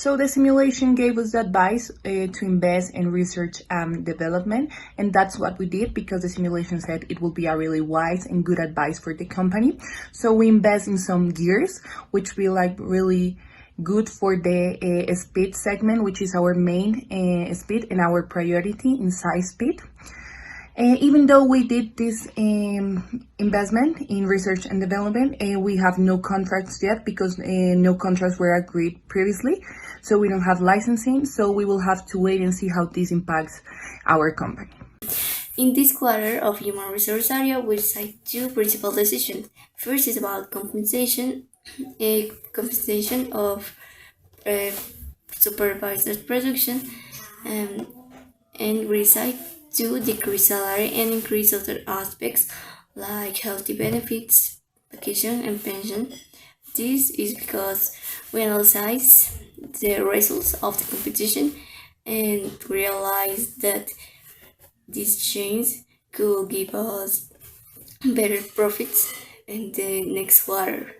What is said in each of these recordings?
So the simulation gave us the advice to invest in research and development, and that's what we did because the simulation said it will be a really wise and good advice for the company. So we invest in some gears, which we like really good for the speed segment, which is our main speed and our priority in size speed. Even though we did this investment in research and development, we have no contracts yet because no contracts were agreed previously. So we don't have licensing. So we will have to wait and see how this impacts our company. In this quarter of human resource area, we cite two principal decisions. First is about compensation of supervisors production, and we cite to decrease salary and increase other aspects like healthy benefits, vacation, and pension. This is because we analyze the results of the competition and realize that this change could give us better profits in the next quarter.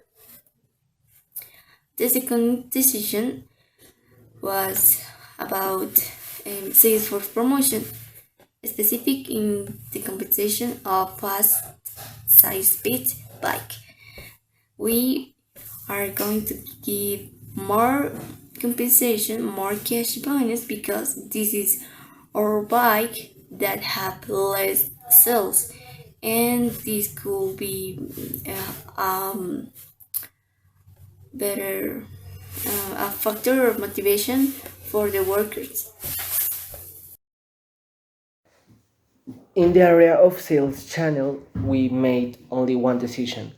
The second decision was about sales force promotion, specific in the competition of fast size speed bike. We are going to give more compensation, more cash bonus because this is our bike that have less sales, and this could be better a factor of motivation for the workers. In the area of sales channel, we made only one decision.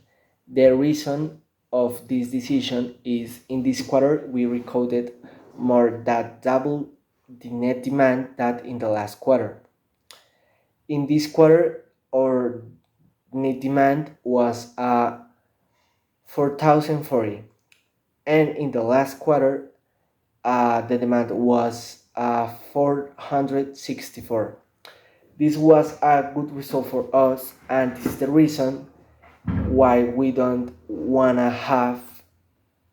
The reason of this decision is in this quarter we recorded more than double the net demand that in the last quarter. In this quarter, our net demand was 4,040, and in the last quarter, the demand was 464. This was a good result for us, and this is the reason why we don't wanna have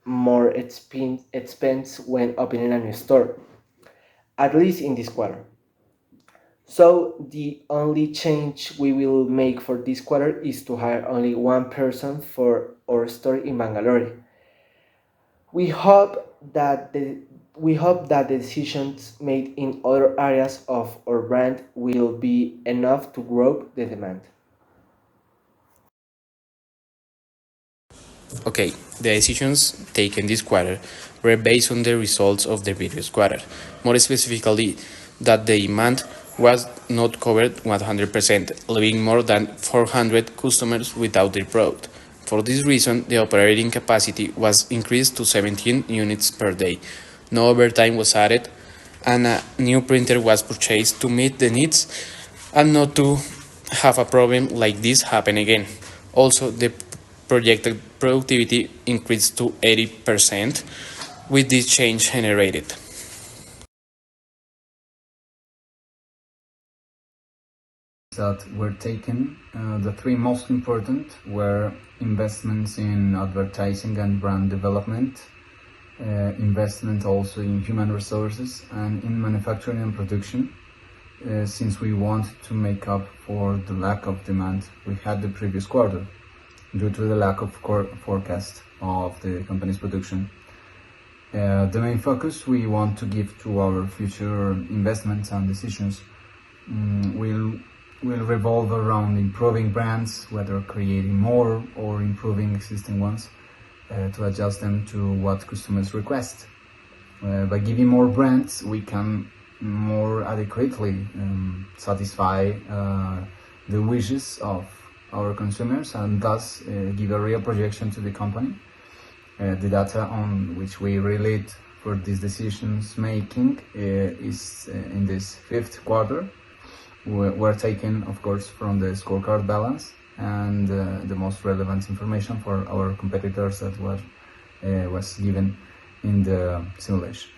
more expense when opening a new store, at least in this quarter. So the only change we will make for this quarter is to hire only one person for our store in Bangalore. We hope that the decisions made in other areas of our brand will be enough to grow the demand. Okay, the decisions taken this quarter were based on the results of the previous quarter, more specifically that the demand was not covered 100%, leaving more than 400 customers without their product. For this reason, the operating capacity was increased to 17 units per day. No overtime was added, and a new printer was purchased to meet the needs and not to have a problem like this happen again. Also, the projected productivity increased to 80% with this change generated. That were taken, the three most important were investments in advertising and brand development, investment also in human resources and in manufacturing and production, since we want to make up for the lack of demand we had the previous quarter due to the lack of forecast of the company's production. The main focus we want to give to our future investments and decisions will revolve around improving brands, whether creating more or improving existing ones, to adjust them to what customers request. By giving more brands, we can more adequately satisfy the wishes of our consumers and thus give a real projection to the company. The data on which we relate for these decisions making is in this fifth quarter. Were taken, of course, from the scorecard balance and the most relevant information for our competitors that was given in the simulation.